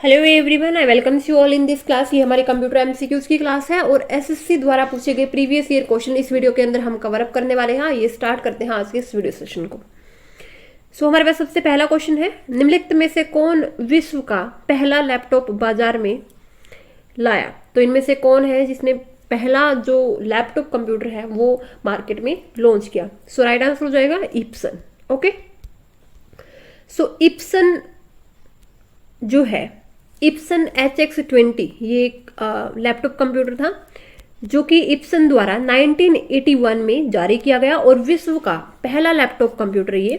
Hello everyone, I welcome you all in this class. ये हमारी computer MCQs की class है और एसएससी द्वारा पूछे गए प्रीवियस ईयर क्वेश्चन इस वीडियो के अंदर हम कवर अप करने वाले हैं। ये स्टार्ट करते हैं आज के इस वीडियो सेशन को। हमारे पास सबसे पहला क्वेश्चन है, निम्नलिखित में से कौन विश्व का पहला लैपटॉप बाजार में लाया? तो इनमें से कौन है जिसने पहला जो लैपटॉप कंप्यूटर है वो मार्केट में लॉन्च किया? राइट आंसर हो जाएगा इप्सन। ओके, इप्सन जो है इप्सन HX20 ये एक लैपटॉप कंप्यूटर था जो कि इप्सन द्वारा 1981 में जारी किया गया और विश्व का पहला लैपटॉप कंप्यूटर ये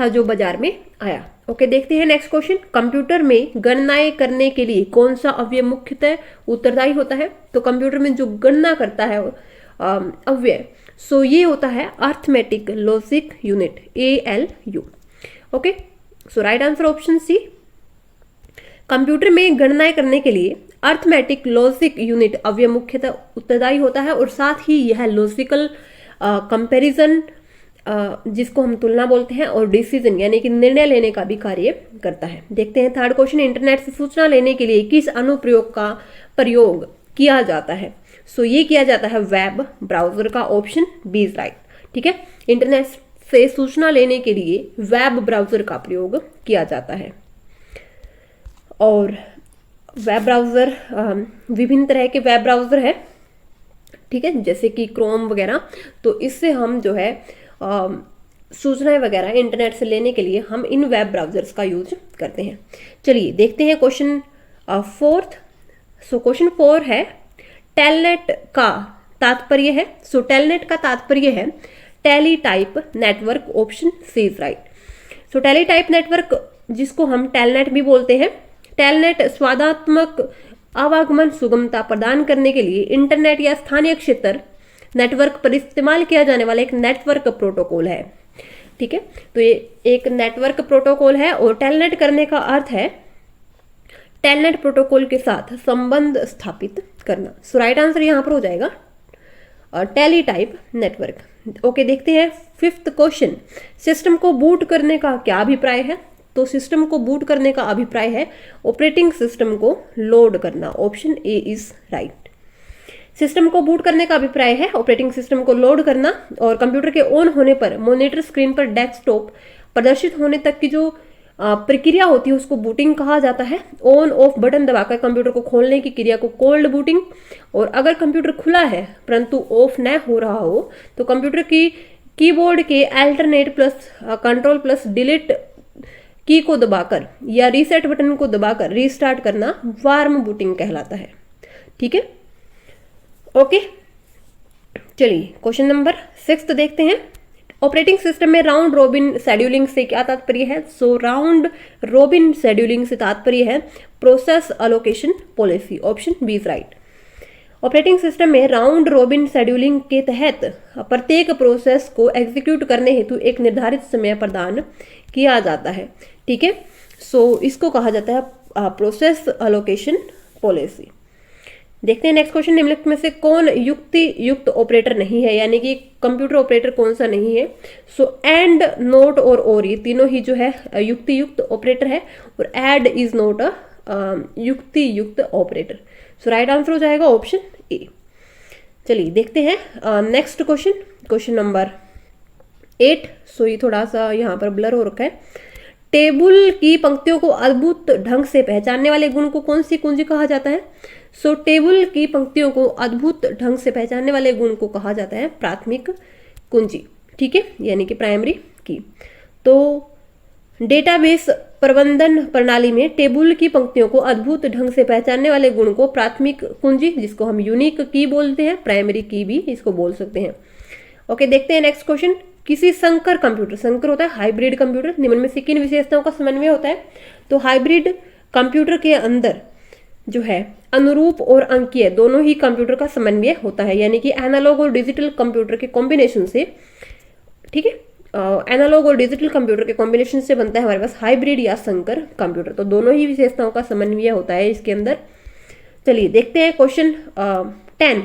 था जो बाजार में आया। ओके, देखते हैं नेक्स्ट क्वेश्चन। कंप्यूटर में गणनाएं करने के लिए कौन सा अवयव मुख्यतः उत्तरदायी होता है? तो कंप्यूटर में जो गणना करता है अवयव ये होता है arithmetic logic unit, ALU। Okay, right answer option C. Computer में गणनाएं करने के लिए अर्थमेटिक लॉजिक यूनिट अवयव मुख्यतः उत्तरदायी होता है और साथ ही यह लॉजिकल कंपैरिजन जिसको हम तुलना बोलते हैं और डिसीजन यानी कि निर्णय लेने का भी कार्य करता है। देखते हैं थर्ड क्वेश्चन। इंटरनेट से सूचना लेने के लिए किस अनुप्रयोग का प्रयोग किया जाता है? ये किया जाता है वेब ब्राउजर का, ऑप्शन बी इज राइट। ठीक है, इंटरनेट से सूचना लेने के लिए वेब ब्राउजर का प्रयोग किया जाता है। और वेब ब्राउज़र विभिन्न तरह के वेब ब्राउज़र है, ठीक है, जैसे कि क्रोम वगैरह। तो इससे हम जो है सूचनाएं वगैरह इंटरनेट से लेने के लिए हम इन वेब ब्राउज़र्स का यूज करते हैं। चलिए देखते हैं क्वेश्चन फोर्थ। क्वेश्चन 4 है, टेलनेट का तात्पर्य है। टेलनेट का तात्पर्य है teletype network, option C is right. Teletype network जिसको हम टेलनेट भी बोलते हैं। टेलनेट स्वादात्मक आवागमन सुगमता प्रदान करने के लिए इंटरनेट या स्थानीय क्षेत्र नेटवर्क पर इस्तेमाल किया जाने वाला एक नेटवर्क प्रोटोकॉल है। ठीक है, तो ये एक नेटवर्क प्रोटोकॉल है और टेलनेट करने का अर्थ है टेलनेट प्रोटोकॉल के साथ संबंध स्थापित करना। राइट आंसर यहां पर हो जाएगा टेलीटाइप नेटवर्क। ओके, देखते हैं फिफ्थ क्वेश्चन। सिस्टम को बूट करने का क्या अभिप्राय है? तो सिस्टम को बूट करने का अभिप्राय है ऑपरेटिंग सिस्टम को लोड करना, option A is right. System को बूट करने का अभिप्राय है ऑपरेटिंग सिस्टम को लोड करना और कंप्यूटर के ऑन होने पर मॉनिटर स्क्रीन पर डेस्कटॉप प्रदर्शित होने तक की जो प्रक्रिया होती है उसको बूटिंग कहा जाता है। ऑन ऑफ बटन दबाकर कंप्यूटर को खोलने की क्रिया को कोल्ड बूटिंग, और अगर कंप्यूटर खुला है परंतु ऑफ न हो रहा हो तो कंप्यूटर की कीबोर्ड के alternate plus control plus delete की को दबाकर या रीसेट बटन को दबाकर रीस्टार्ट करना वार्म बूटिंग कहलाता है। ठीक है, ओके, चलिए क्वेश्चन नंबर 6 देखते हैं। ऑपरेटिंग सिस्टम में राउंड रोबिन शेड्यूलिंग से क्या तात्पर्य है? राउंड रोबिन शेड्यूलिंग से तात्पर्य है process allocation policy, option B is right. Operating system में राउंड रोबिन शेड्यूलिंग के तहत प्रत्येक प्रोसेस को एग्जीक्यूट करने हेतु एक निर्धारित समय प्रदान किया जाता है। ठीक है, इसको कहा जाता है प्रोसेस अलोकेशन पॉलिसी। देखते हैं नेक्स्ट क्वेश्चन। निम्नलिखित में से कौन युक्ति युक्त ऑपरेटर नहीं है, यानी कि कंप्यूटर ऑपरेटर कौन सा नहीं है? एंड, नोट और ये तीनों ही जो है युक्ति युक्त ऑपरेटर है और एड इज नॉट अ युक्ति युक्त ऑपरेटर। राइट आंसर हो जाएगा ऑप्शन ए। चलिए देखते हैं नेक्स्ट क्वेश्चन, क्वेश्चन नंबर 8। ये थोड़ा सा यहाँ पर ब्लर हो रखा है। टेबल की पंक्तियों को अद्भुत ढंग से पहचानने वाले गुण को कौन सी कुंजी कहा जाता है? टेबल की पंक्तियों को अद्भुत ढंग से पहचानने वाले गुण को कहा जाता है प्राथमिक कुंजी। ठीक है, यानी कि प्राइमरी की। तो डेटाबेस प्रबंधन प्रणाली में टेबल की पंक्तियों को अद्भुत ढंग से पहचानने वाले गुण को प्राथमिक कुंजी, जिसको हम यूनिक की बोलते हैं, प्राइमरी की भी इसको बोल सकते हैं। ओके, देखते हैं नेक्स्ट क्वेश्चन। किसी संकर कंप्यूटर, संकर होता है हाइब्रिड कंप्यूटर, निम्न में से किन विशेषताओं का समन्वय होता है? तो हाइब्रिड कंप्यूटर के अंदर जो है अनुरूप और अंकीय दोनों ही कंप्यूटर का समन्वय होता है, यानी कि एनालॉग और डिजिटल कंप्यूटर के कॉम्बिनेशन से, ठीक है, एनालॉग और डिजिटल कंप्यूटर के कॉम्बिनेशन से बनता है हमारे पास हाइब्रिड या संकर कंप्यूटर। तो दोनों ही विशेषताओं का समन्वय होता है इसके अंदर। चलिए देखते हैं क्वेश्चन 10।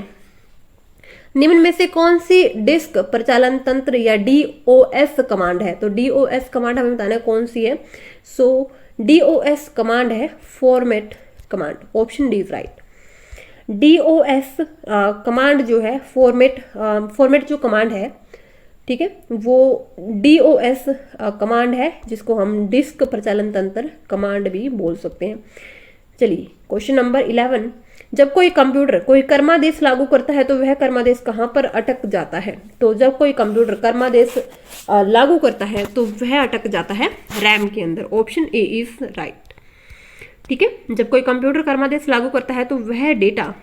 निम्न में से कौन सी डिस्क प्रचालन तंत्र या DOS कमांड है? तो DOS कमांड हमें बताना है कौन सी है। DOS कमांड है format command, option D is right. DOS command जो है फॉर्मेट जो कमांड है, ठीक है, वो DOS कमांड है जिसको हम डिस्क प्रचालन तंत्र कमांड भी बोल सकते हैं। चलिए क्वेश्चन नंबर 11, जब कोई कंप्यूटर कोई कर्मादेश लागू करता है तो वह कर्मादेश कहाँ पर अटक जाता है? तो जब कोई कंप्यूटर कर्मादेश लागू करता है तो वह अटक जाता है रैम के अंदर, ऑप्शन ए इज राइट। ठीक है, जब कोई कंप्यूटर कर्मादेश लागू करता है तो वह डेटा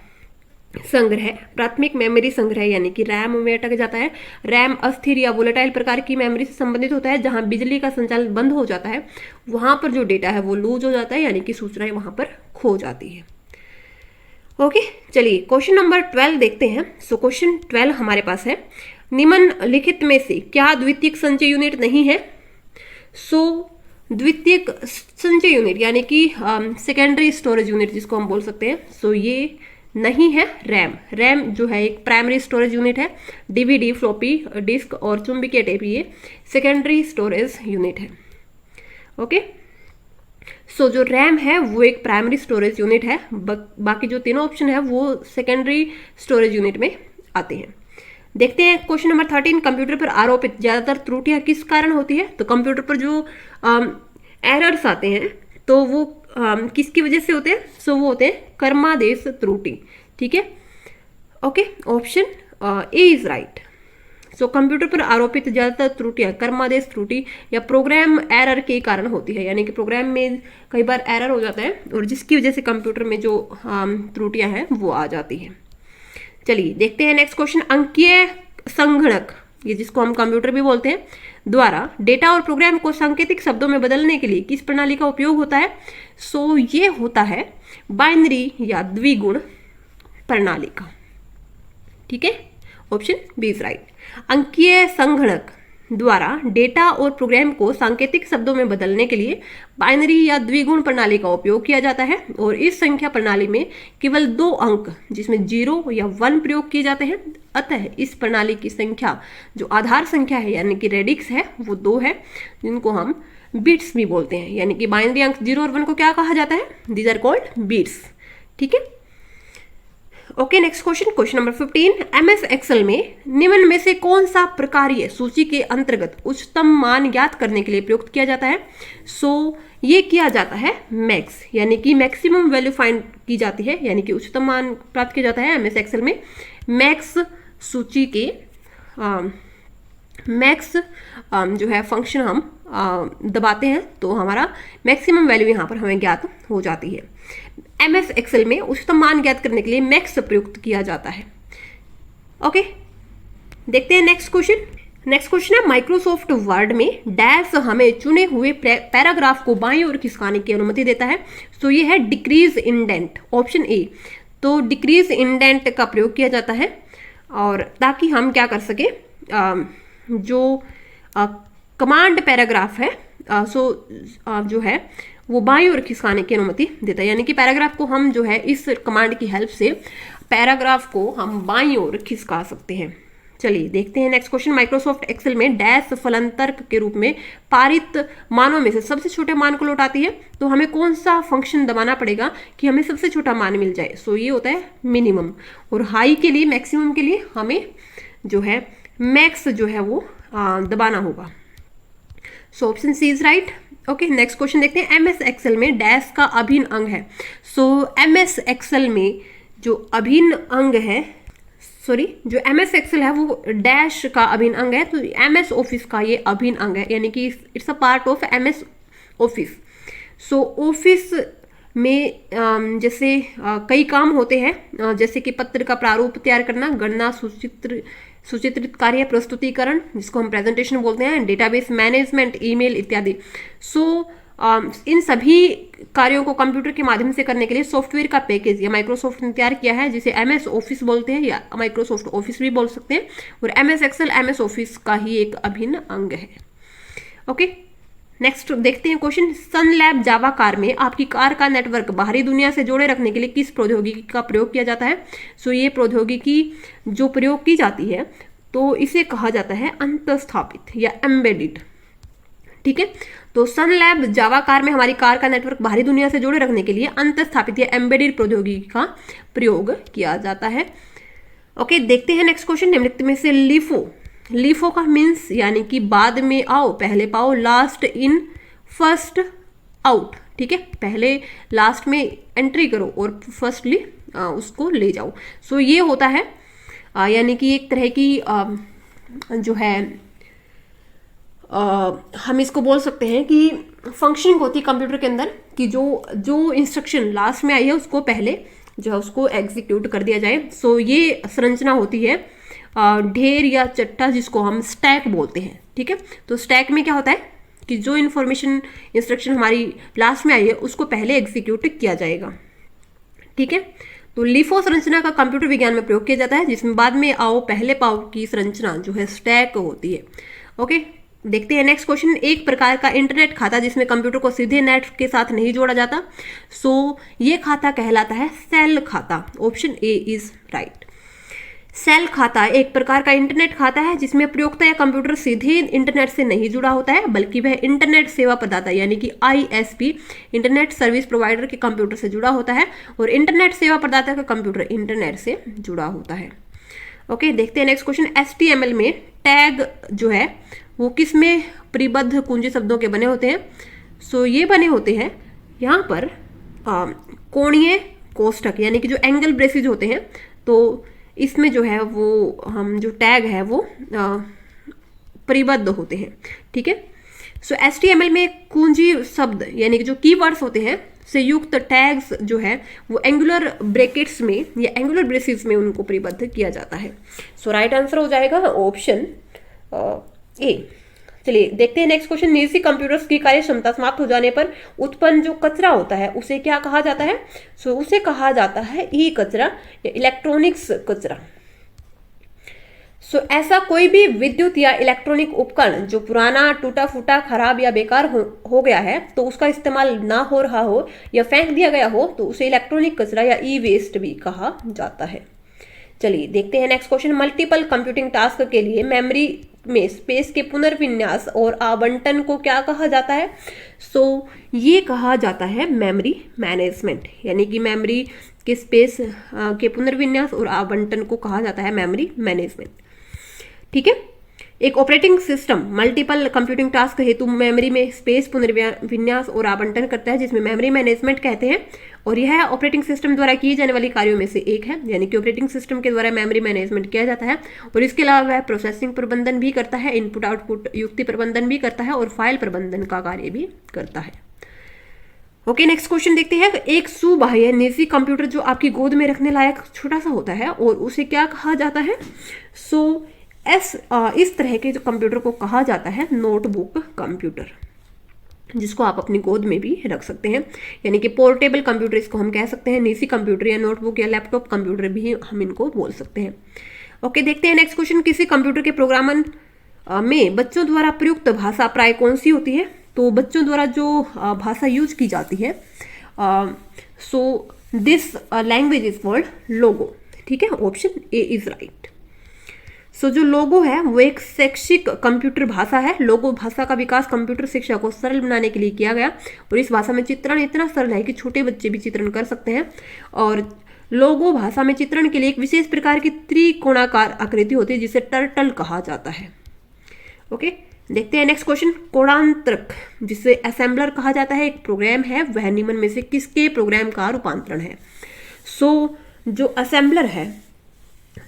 संग्रह प्राथमिक मेमोरी संग्रह यानी कि रैम में अटक जाता है। रैम अस्थिर या वोलेटाइल प्रकार की मेमोरी से संबंधित होता है। जहां बिजली का संचालन बंद हो जाता है वहां पर जो डेटा है वो लूज हो जाता है, यानी कि सूचनाएं वहां पर खो जाती है। ओके, चलिए क्वेश्चन नंबर 12 देखते हैं। सो क्वेश्चन 12 हमारे पास है, निम्नलिखित में से क्या द्वितीयक संचय यूनिट नहीं है? सो द्वितीयक संचय यूनिट यानी कि सेकेंडरी स्टोरेज यूनिट जिसको हम बोल सकते हैं, सो ये नहीं है रैम जो है एक प्राइमरी स्टोरेज यूनिट है। DVD, फ्लॉपी डिस्क और चुंबकीय टेप ये सेकेंडरी स्टोरेज यूनिट है। ओके, सो जो रैम है वो एक प्राइमरी स्टोरेज यूनिट है, बाकी जो तीनों ऑप्शन है वो सेकेंडरी स्टोरेज यूनिट में आते हैं। देखते हैं क्वेश्चन नंबर 13, कंप्यूटर पर आरोपित ज्यादातर त्रुटियां किस कारण होती है? तो कंप्यूटर पर जो एरर्स आते हैं तो वो किसकी वजह से होते हैं? सो वो होते हैं कर्मादेश त्रुटि। ठीक है, okay, option A is right. So computer पर आरोपित ज्यादातर त्रुटियां कर्मादेश त्रुटि या प्रोग्राम एरर के कारण होती है, यानी कि प्रोग्राम में कई बार एरर हो जाता है और जिसकी वजह से कंप्यूटर में जो त्रुटियां हैं वो आ जाती हैं। चलिए देखते हैं नेक्स्ट क्वेश्चन, अंकीय संगणक ये जिसको हम कंप्यूटर भी बोलते हैं द्वारा डेटा और प्रोग्राम को सांकेतिक शब्दों में बदलने के लिए किस प्रणाली का उपयोग होता है? सो ये होता है बाइनरी या द्विगुण प्रणाली का। ठीक है, ऑप्शन बी इज राइट। अंकीय संगणक द्वारा डेटा और प्रोग्राम को सांकेतिक शब्दों में बदलने के लिए बाइनरी या द्विगुण प्रणाली का उपयोग किया जाता है और इस संख्या प्रणाली में केवल 2 अंक जिसमें 0 या 1 प्रयोग किए जाते हैं। अतः इस प्रणाली की संख्या जो आधार संख्या है यानी कि रेडिक्स है वो 2 है, जिनको हम बिट्स भी बोलते हैं, यानी कि बाइनरी अंक 0 और 1 को क्या कहा जाता है? These are called bits. ठीक है, okay, next question, question number 15, MS Excel में निम्न में से कौन सा प्रकार्य सूची के अंतर्गत उच्चतम मान ज्ञात करने के लिए प्रयुक्त किया जाता है? सो ये किया जाता है मैक्स, यानी कि मैक्सिमम वैल्यू फाइंड की जाती है, यानी कि उच्चतम मान प्राप्त किया जाता है MS एक्सेल में। मैक्स सूची के मैक्स जो है फंक्शन हम दबाते हैं तो हमारा मैक्सिमम वैल्यू यहाँ पर हमें ज्ञात हो जाती है। MS एक्सेल में उच्चतम मान ज्ञात करने के लिए मैक्स प्रयुक्त किया जाता है। ओके, देखते हैं नेक्स्ट क्वेश्चन। नेक्स्ट क्वेश्चन है, माइक्रोसॉफ्ट वर्ड में डैश हमें चुने हुए पैराग्राफ को बाईं ओर खिसकाने की अनुमति देता है। सो ये है डिक्रीज इंडेंट, ऑप्शन ए। तो डिक्रीज इंडेंट का प्रयोग किया जाता है और ताकि हम क्या कर सके, जो कमांड पैराग्राफ है जो है वो बाईं ओर खिसकाने की अनुमति देता है, यानी कि पैराग्राफ को हम जो है इस कमांड की हेल्प से पैराग्राफ को हम बाईं ओर खिसका सकते हैं। चलिए देखते हैं नेक्स्ट क्वेश्चन, माइक्रोसॉफ्ट एक्सेल में डैश फलांतरक के रूप में पारित मानों में से सबसे छोटे मान को लौटाती है। तो हमें कौन सा फंक्शन दबाना पड़ेगा कि हमें सबसे छोटा मान मिल जाए? सो ये होता है मिनिमम, और हाई के लिए मैक्सिमम के लिए हमें जो है मैक्स जो है वो दबाना होगा। So option C is right. Okay, next question देखते हैं, MS एक्सेल में डैश का अभिन्न अंग है। सो MS एक्सेल में जो अभिन्न अंग है, जो MS एक्सेल है वो डैश का अभिन्न अंग है, तो MS ऑफिस का ये अभिन्न अंग है, यानी कि it's a part of MS office. So office में जैसे कई काम होते हैं, जैसे कि पत्र का प्रारूप तैयार करना, गणना, सुचित्रित कार्य, प्रस्तुतिकरण जिसको हम प्रेजेंटेशन बोलते हैं, डेटाबेस मैनेजमेंट, ईमेल इत्यादि। सो इन सभी कार्यों को कंप्यूटर के माध्यम से करने के लिए सॉफ्टवेयर का पैकेज या माइक्रोसॉफ्ट ने तैयार किया है, जिसे MS ऑफिस बोलते हैं या माइक्रोसॉफ्ट ऑफिस भी बोल सकते हैं, और MS एक्सेल MS ऑफिस का ही एक अभिन्न अंग है। ओके, नेक्स्ट देखते हैं क्वेश्चन, सनलैब जावा कार में आपकी कार का नेटवर्क बाहरी दुनिया से जोड़े रखने के लिए किस प्रौद्योगिकी का प्रयोग किया जाता है? सो ये प्रौद्योगिकी जो प्रयोग की जाती है तो इसे कहा जाता है अंतस्थापित या एम्बेडेड। ठीक है, तो सन लैब जावा कार में हमारी कार का नेटवर्क बाहरी दुनिया से जोड़े रखने के लिए अंतस्थापित या एम्बेडेड प्रौद्योगिकी का प्रयोग किया जाता है। ओके, देखते हैं नेक्स्ट क्वेश्चन। निम्नलिखित में से लिफो, लिफो का मीन्स यानी कि बाद में आओ पहले पाओ, लास्ट इन फर्स्ट आउट, ठीक है, पहले लास्ट में एंट्री करो और फर्स्टली उसको ले जाओ। सो ये होता है यानी कि एक तरह की जो है हम इसको बोल सकते हैं कि फंक्शनिंग होती है कंप्यूटर के अंदर कि जो इंस्ट्रक्शन लास्ट में आई है उसको पहले जो है उसको एग्जीक्यूट कर दिया जाए। सो ये संरचना होती है ढेर या चट्टा, जिसको हम स्टैक बोलते हैं, ठीक है। तो स्टैक में क्या होता है कि जो इन्फॉर्मेशन इंस्ट्रक्शन हमारी लास्ट में आई है उसको पहले एग्जीक्यूट किया जाएगा, ठीक है। तो लिफो संरचना का कंप्यूटर विज्ञान में प्रयोग किया जाता है, जिसमें बाद में आओ पहले पाओ की संरचना जो है स्टैक होती है। ओके, देखते हैं नेक्स्ट क्वेश्चन। एक प्रकार का इंटरनेट खाता जिसमें कंप्यूटर को सीधे नेट के साथ नहीं जोड़ा जाता, सो ये खाता कहलाता है सेल खाता। Option A is right. Cell खाता एक प्रकार का इंटरनेट खाता है जिसमें प्रयोक्ता या कंप्यूटर सीधे इंटरनेट से नहीं जुड़ा होता है, बल्कि वह इंटरनेट सेवा प्रदाता यानी कि ISP इंटरनेट सर्विस प्रोवाइडर के कंप्यूटर से जुड़ा होता है और इंटरनेट सेवा प्रदाता का कंप्यूटर इंटरनेट से जुड़ा होता है। ओके, देखते हैं नेक्स्ट क्वेश्चन। HTML में टैग जो है वो किस में परिबद्ध कुंजी शब्दों के बने होते हैं? सो ये बने होते हैं यहाँ पर कोणीय कोष्ठक यानी कि जो एंगल ब्रेसेज होते हैं, तो इसमें जो है वो हम जो टैग है वो परिबद्ध होते हैं, ठीक है। सो HTML में कुंजी शब्द यानी कि जो कीवर्ड्स होते हैं से युक्त टैग्स जो है वो एंगुलर ब्रैकेट्स में या एंगुलर ब्रेसेस में उनको परिबद्ध किया जाता है। सो राइट आंसर हो जाएगा ऑप्शन ए। चलिए देखते हैं नेक्स्ट क्वेश्चन। निजी कंप्यूटर्स की कार्य क्षमता समाप्त हो जाने पर उत्पन्न जो कचरा होता है उसे क्या कहा जाता है? सो उसे कहा जाता है ई कचरा या इलेक्ट्रॉनिक्स कचरा। सो ऐसा कोई भी विद्युत या इलेक्ट्रॉनिक उपकरण जो पुराना, टूटा फूटा, खराब या बेकार हो गया है, तो उसका इस्तेमाल ना हो रहा हो या फेंक दिया गया हो, तो उसे इलेक्ट्रॉनिक कचरा या ई वेस्ट भी कहा जाता है। चलिए देखते हैं next question. Multiple computing task के लिए मेमोरी में स्पेस के पुनर्विन्यास और आवंटन को क्या कहा जाता है? सो ये कहा जाता है मेमोरी मैनेजमेंट, यानी कि मेमोरी के स्पेस के पुनर्विन्यास और आवंटन को कहा जाता है मेमोरी मैनेजमेंट, ठीक है। एक operating system multiple computing task हेतु मेमोरी में स्पेस पुनर्विन्यास और आवंटन करता है, जिसमें मेमोरी मैनेजमेंट कहते हैं, और यह ऑपरेटिंग सिस्टम द्वारा किए जाने वाली कार्यों में से एक है, यानी कि ऑपरेटिंग सिस्टम के द्वारा मेमोरी मैनेजमेंट किया जाता है। और इसके अलावा वह प्रोसेसिंग प्रबंधन भी करता है, इनपुट आउटपुट युक्ति प्रबंधन भी करता है और फाइल प्रबंधन का कार्य भी करता है। ओके, नेक्स्ट क्वेश्चन देखते हैं। एक सुबाह्य निजी कंप्यूटर जो आपकी गोद में रखने लायक छोटा सा होता है और उसे क्या कहा जाता है? सो इस तरह के जो कंप्यूटर को कहा जाता है नोटबुक कंप्यूटर, जिसको आप अपनी गोद में भी रख सकते हैं, यानी कि पोर्टेबल कंप्यूटर इसको हम कह सकते हैं। निजी कंप्यूटर या नोटबुक या लैपटॉप कंप्यूटर भी हम इनको बोल सकते हैं। ओके, देखते हैं नेक्स्ट क्वेश्चन। किसी कंप्यूटर के प्रोग्रामन में बच्चों द्वारा प्रयुक्त भाषा प्राय कौन सी होती है? तो बच्चों द्वारा जो भाषा यूज की जाती है, so this language is called Logo, ठीक है। Option A is right. So जो लोगो है वो एक शैक्षिक कंप्यूटर भाषा है। लोगो भाषा का विकास कंप्यूटर शिक्षा को सरल बनाने के लिए किया गया, और इस भाषा में चित्रण इतना सरल है कि छोटे बच्चे भी चित्रण कर सकते हैं। और लोगो भाषा में चित्रण के लिए एक विशेष प्रकार की त्रिकोणाकार आकृति होती है जिसे टर्टल कहा जाता है। ओके, देखते हैं नेक्स्ट क्वेश्चन। कोणांतरक जिसे असेंबलर कहा जाता है एक प्रोग्राम है, वह निम्न में से किसके प्रोग्राम का रूपांतरण है? सो जो असेंबलर है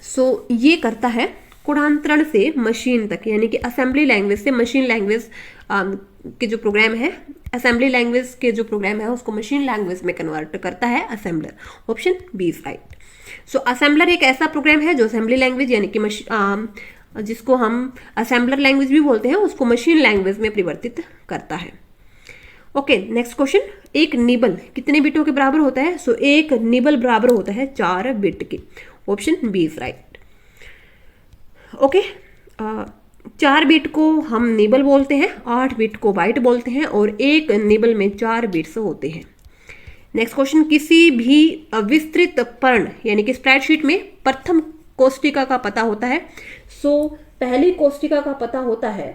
सो ये करता है कोणांतरण से मशीन तक, यानी कि असेंबली लैंग्वेज से मशीन लैंग्वेज के जो प्रोग्राम है, असेंबली लैंग्वेज के जो प्रोग्राम है उसको मशीन लैंग्वेज में कन्वर्ट करता है assembler. Option B is right. So assembler एक ऐसा प्रोग्राम है जो असेंबली लैंग्वेज यानी कि जिसको हम असेंबलर लैंग्वेज भी बोलते हैं उसको मशीन लैंग्वेज में परिवर्तित करता है। Okay, next question. एक निबल कितने बिटों के बराबर होता है? सो एक निबल बराबर होता है 4 बिट के। Option B is right. Okay, 4 bit को हम निबल बोलते हैं, 8 बिट को बाइट बोलते हैं, और एक निबल में 4 बिट्स होते हैं। Next question. किसी भी विस्तृत पर्ण यानी कि स्प्रेडशीट में प्रथम कोष्टिका का पता होता है। सो पहली कोष्टिका का पता होता है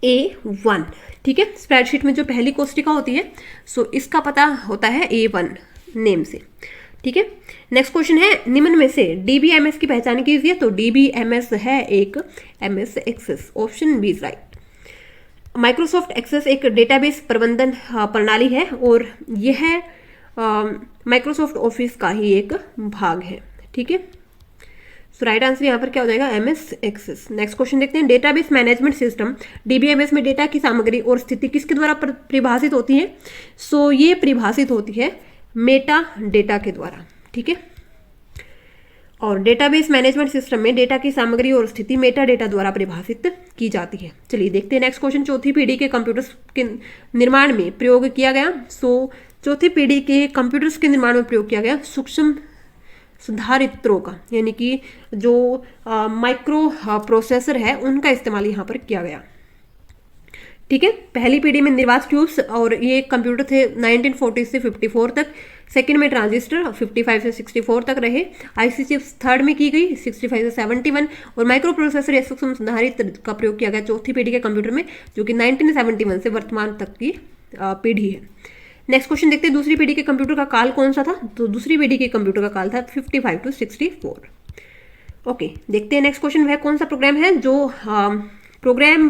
A1, ठीक है। स्प्रेडशीट में जो पहली कोष्टिका होती है, सो इसका पता होता है A1 नेम से, ठीक है। नेक्स्ट क्वेश्चन है, निम्न में से DBMS की पहचान कीजिए। तो DBMS है एक MS access, option B is right. Microsoft Access एक डेटाबेस प्रबंधन प्रणाली है और यह माइक्रोसॉफ्ट ऑफिस का ही एक भाग है, ठीक है। सो राइट आंसर यहाँ पर क्या हो जाएगा, MS एक्सेस। नेक्स्ट क्वेश्चन देखते हैं, डेटाबेस मैनेजमेंट सिस्टम DBMS में डेटा की सामग्री और स्थिति किसके द्वारा परिभाषित होती है। सो ये परिभाषित होती है मेटा डेटा के द्वारा, ठीक है। और डेटाबेस मैनेजमेंट सिस्टम में डेटा की सामग्री और स्थिति मेटा डेटा द्वारा परिभाषित की जाती है। चलिए देखते हैं नेक्स्ट क्वेश्चन, चौथी पीढ़ी के कंप्यूटर्स के निर्माण में प्रयोग किया गया। सो चौथी पीढ़ी के कंप्यूटर्स के निर्माण में प्रयोग किया गया सूक्ष्म सुधारित्रों का, यानी कि जो माइक्रो प्रोसेसर है उनका इस्तेमाल यहाँ पर किया गया, ठीक है। पहली पीढ़ी में निर्वात ट्यूब्स और ये कंप्यूटर थे 1940 से 54 तक। सेकंड में ट्रांजिस्टर 55 से 64 तक रहे। आईसी चिप्स थर्ड में की गई 65 से 71 और माइक्रो प्रोसेसर या सूक्ष्म सुधारित्र का प्रयोग किया गया चौथी पीढ़ी के कंप्यूटर में, जो कि 1971 से वर्तमान तक की पीढ़ी है। नेक्स्ट क्वेश्चन देखते हैं, दूसरी पीढ़ी के कंप्यूटर का काल कौन सा था। तो दूसरी पीढ़ी के कंप्यूटर का काल था 55 टू 64। ओके, देखते हैं नेक्स्ट क्वेश्चन, वह कौन सा प्रोग्राम है जो प्रोग्राम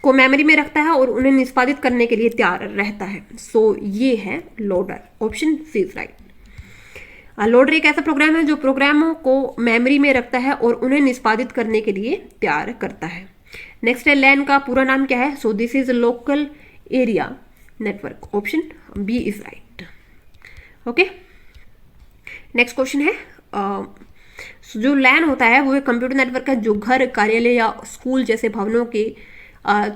को मेमोरी में रखता है और उन्हें निष्पादित करने के लिए तैयार रहता है। सो ये है loader, option C is right. Loader एक ऐसा प्रोग्राम है जो प्रोग्रामों को मेमोरी में रखता है और उन्हें निष्पादित करने के लिए तैयार करता है। नेक्स्ट है, लैन का पूरा नाम क्या है। So this is local area network, option B is right. Okay, next question है, जो लैन होता है वो एक कंप्यूटर नेटवर्क है जो घर, कार्यालय या स्कूल जैसे भवनों के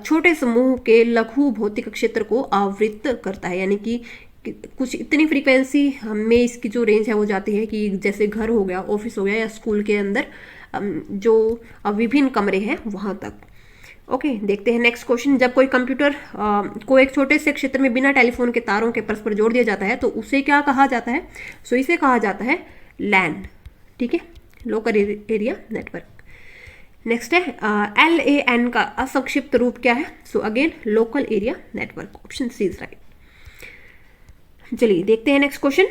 छोटे समूह के लघु भौतिक क्षेत्र को आवृत करता है, यानी कि कुछ इतनी फ्रीक्वेंसी में इसकी जो रेंज है वो जाती है कि जैसे घर हो गया, ऑफिस हो गया या स्कूल के अंदर जो विभिन्न कमरे हैं वहाँ तक। ओके, देखते हैं नेक्स्ट क्वेश्चन, जब कोई कंप्यूटर को एक छोटे से क्षेत्र में बिना टेलीफोन के तारों के परस्पर जोड़ दिया जाता है तो उसे क्या कहा जाता है। सो इसे कहा जाता है लैन, ठीक है, लोकल एरिया नेटवर्क। नेक्स्ट है, LAN का असंक्षिप्त रूप क्या है। So again local area network, option C is right. चलिए देखते हैं next question,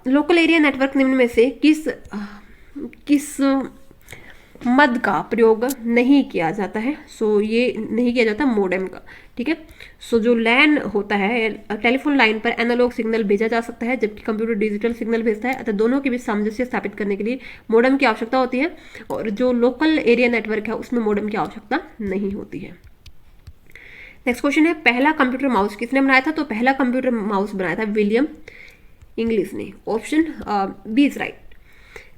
local area network निम्न में से किस मद का प्रयोग नहीं किया जाता है। सो ये नहीं किया जाता मोडेम का, ठीक है। सो जो लैन होता है, टेलीफोन लाइन पर एनालॉग सिग्नल भेजा जा सकता है जबकि कंप्यूटर डिजिटल सिग्नल भेजता है, अतः दोनों के बीच सामंजस्य स्थापित करने के लिए मोडेम की आवश्यकता होती है। और जो लोकल एरिया नेटवर्क है उसमें मोडेम की आवश्यकता नहीं होती है। नेक्स्ट क्वेश्चन है, पहला कंप्यूटर माउस किसने बनाया था। तो पहला कंप्यूटर माउस बनाया था विलियम इंग्लिश ने, ऑप्शन बी इज राइट।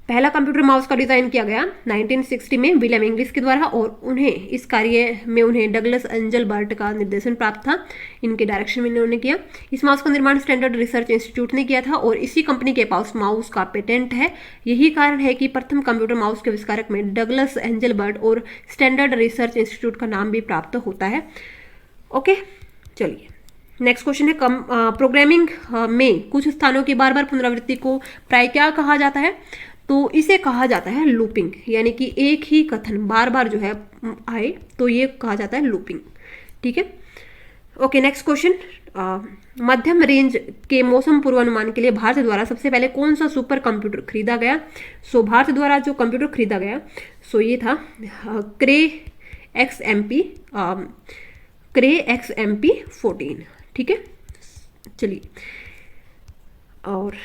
पहला कंप्यूटर माउस का डिजाइन किया गया 1960 में विलियम इंग्लिश के द्वारा और उन्हें इस कार्य में उन्हें डगलस एंजलबर्ट का निर्देशन प्राप्त था, इनके डायरेक्शन में इन्होंने किया। इस माउस का निर्माण स्टैंडर्ड रिसर्च इंस्टीट्यूट ने किया था और इसी कंपनी के पास माउस का पेटेंट है। यही कारण है कि प्रथम कंप्यूटर माउस के आविष्कारक में डगलस एंजलबर्ट और स्टैंडर्ड रिसर्च इंस्टीट्यूट का नाम भी प्राप्त होता है। ओके, चलिए नेक्स्ट क्वेश्चन है, प्रोग्रामिंग में कुछ स्थानों की बार बार पुनरावृत्ति को प्राय क्या कहा जाता है। तो इसे कहा जाता है लूपिंग, यानी कि एक ही कथन बार बार जो है आए तो ये कहा जाता है लूपिंग, ठीक है। ओके, नेक्स्ट क्वेश्चन, मध्यम रेंज के मौसम पूर्वानुमान के लिए भारत द्वारा सबसे पहले कौन सा सुपर कंप्यूटर खरीदा गया। सो भारत द्वारा जो कंप्यूटर खरीदा गया सो ये था क्रे XMP 14, ठीक है। चलिए, और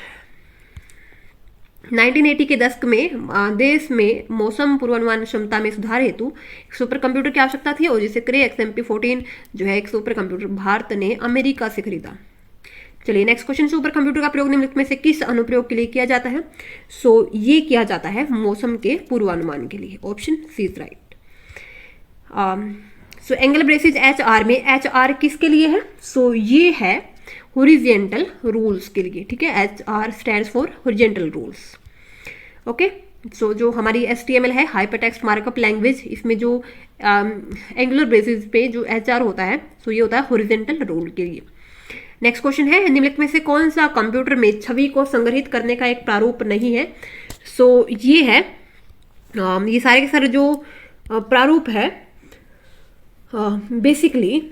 1980 के दशक में देश में मौसम पूर्वानुमान क्षमता में सुधार हेतु एक सुपर कंप्यूटर की आवश्यकता थी और जिसे क्रे XMP 14 जो है एक सुपर कंप्यूटर भारत ने अमेरिका से खरीदा। चलिए नेक्स्ट क्वेश्चन, सुपर कंप्यूटर का प्रयोग निम्नलिखित में से किस अनुप्रयोग के लिए किया जाता है। सो ये किया जाता है मौसम के पूर्वानुमान के लिए, option C is right. So angle braces HR में HR किसके लिए है। सो ये है हॉरिजेंटल रूल्स के लिए, ठीक है। HR stands for horizontal rules. Okay, so जो हमारी HTML है, हाइपर टेक्स्ट मार्कअप लैंग्वेज, इसमें जो एंगुलर बेसिस पे जो HR होता है सो ये होता है हॉरिजेंटल रूल के लिए। नेक्स्ट क्वेश्चन है, निम्नलिखित में से कौन सा कंप्यूटर में छवि को संग्रहित करने का एक प्रारूप नहीं है। सो ये है ये सारे के सारे जो प्रारूप है बेसिकली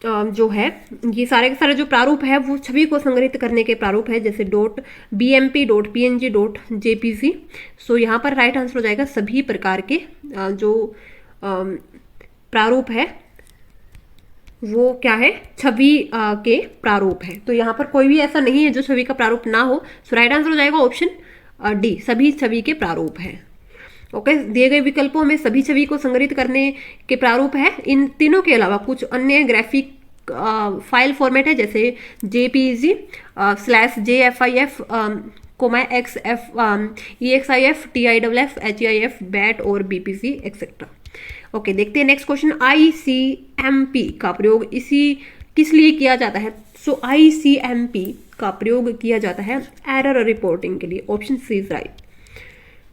जो है ये सारे के सारे जो प्रारूप है वो छवि को संग्रहित करने के प्रारूप है, जैसे dot BMP dot PNG dot JPG। सो यहाँ पर राइट आंसर हो जाएगा सभी प्रकार के जो प्रारूप है वो क्या है, छवि के प्रारूप है। तो यहाँ पर कोई भी ऐसा नहीं है जो छवि का प्रारूप ना हो। सो राइट आंसर हो जाएगा ऑप्शन D, सभी छवि के प्रारूप है। ओके, दिए गए विकल्पों में सभी छवि को संग्रहित करने के प्रारूप है। इन तीनों के अलावा कुछ अन्य ग्राफिक फाइल फॉर्मेट है, जैसे JPG /JFIF XF EXIF TIFF HEIF BAT और BPC एक्सेट्रा। ओके, देखते हैं नेक्स्ट क्वेश्चन। ICMP का प्रयोग किस लिए किया जाता है? सो ICMP का प्रयोग किया जाता है एरर रिपोर्टिंग के लिए। Option C is right.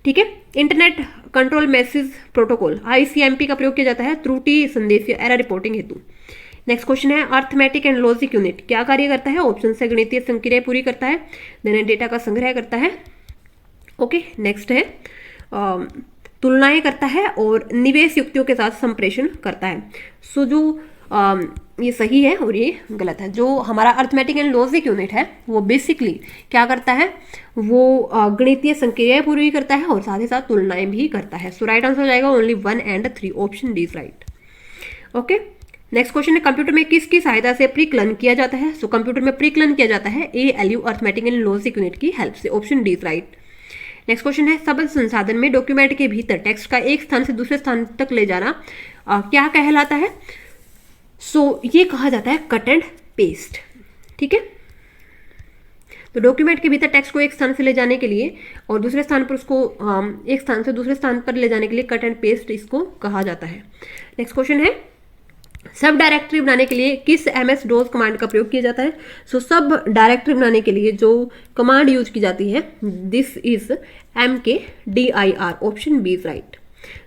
ठीक है, internet control message protocol ICMP का प्रयोग किया जाता है त्रुटि संदेश या एरर रिपोर्टिंग हेतु। नेक्स्ट क्वेश्चन है अर्थमेटिक एंड लॉजिक यूनिट क्या कार्य करता है? ऑप्शन से गणितीय संक्रियाएं पूरी करता है, देन डेटा का संग्रह करता है। ओके, नेक्स्ट है तुलनाएं करता है और निवेश युक्तियों के साथ संप्रेषण करता है। सो जो ये सही है और ये गलत है। जो हमारा अर्थमेटिक एंड लॉजिक यूनिट है वो बेसिकली क्या करता है, वो गणितीय संक्रियाएं पूरी करता है और साथ ही साथ तुलनाएं भी करता है। सो राइट आंसर हो जाएगा only 1 and 3, option D is right. Okay, next question है कंप्यूटर में किसकी सहायता से प्रीक्लन किया जाता है? सो कंप्यूटर में प्रीक्लन किया जाता है ALU arithmetic and logic unit की हेल्प से। Option D is right. Next question है शब्द संसाधन में डॉक्यूमेंट के भीतर टेक्स्ट का एक स्थान से दूसरे स्थान तक ले जाना क्या कहलाता है? सो ये कहा जाता है कट एंड पेस्ट। ठीक है, तो डॉक्यूमेंट के भीतर टेक्स्ट को एक स्थान से ले जाने के लिए और दूसरे स्थान पर उसको एक स्थान से दूसरे स्थान पर ले जाने के लिए कट एंड पेस्ट इसको कहा जाता है। नेक्स्ट क्वेश्चन है सब डायरेक्टरी बनाने के लिए किस MS-DOS कमांड का प्रयोग किया जाता है? सो सब डायरेक्टरी बनाने के लिए जो कमांड यूज की जाती है this is MKDIR। Option B is right.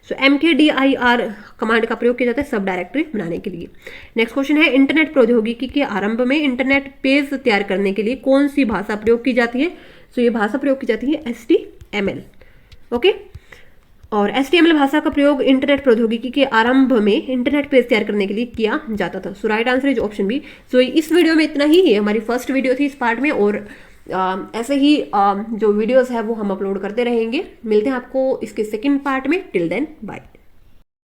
So MKDIR command का प्रयोग किया जाता है सब डायरेक्टरी बनाने के लिए। नेक्स्ट क्वेश्चन है इंटरनेट प्रौद्योगिकी के आरंभ में इंटरनेट पेज तैयार करने के लिए कौन सी भाषा प्रयोग की जाती है? सो ये भाषा प्रयोग की जाती है HTML। ओके, और HTML भाषा का प्रयोग इंटरनेट प्रौद्योगिकी के आरंभ में इंटरनेट पेज तैयार करने के लिए किया जाता था। So right answer is option B. So इस वीडियो में इतना ही है, हमारी फर्स्ट वीडियो थी इस पार्ट में, और ऐसे ही जो वीडियोस है वो हम अपलोड करते रहेंगे। मिलते हैं आपको इसके सेकंड पार्ट में। Till then bye.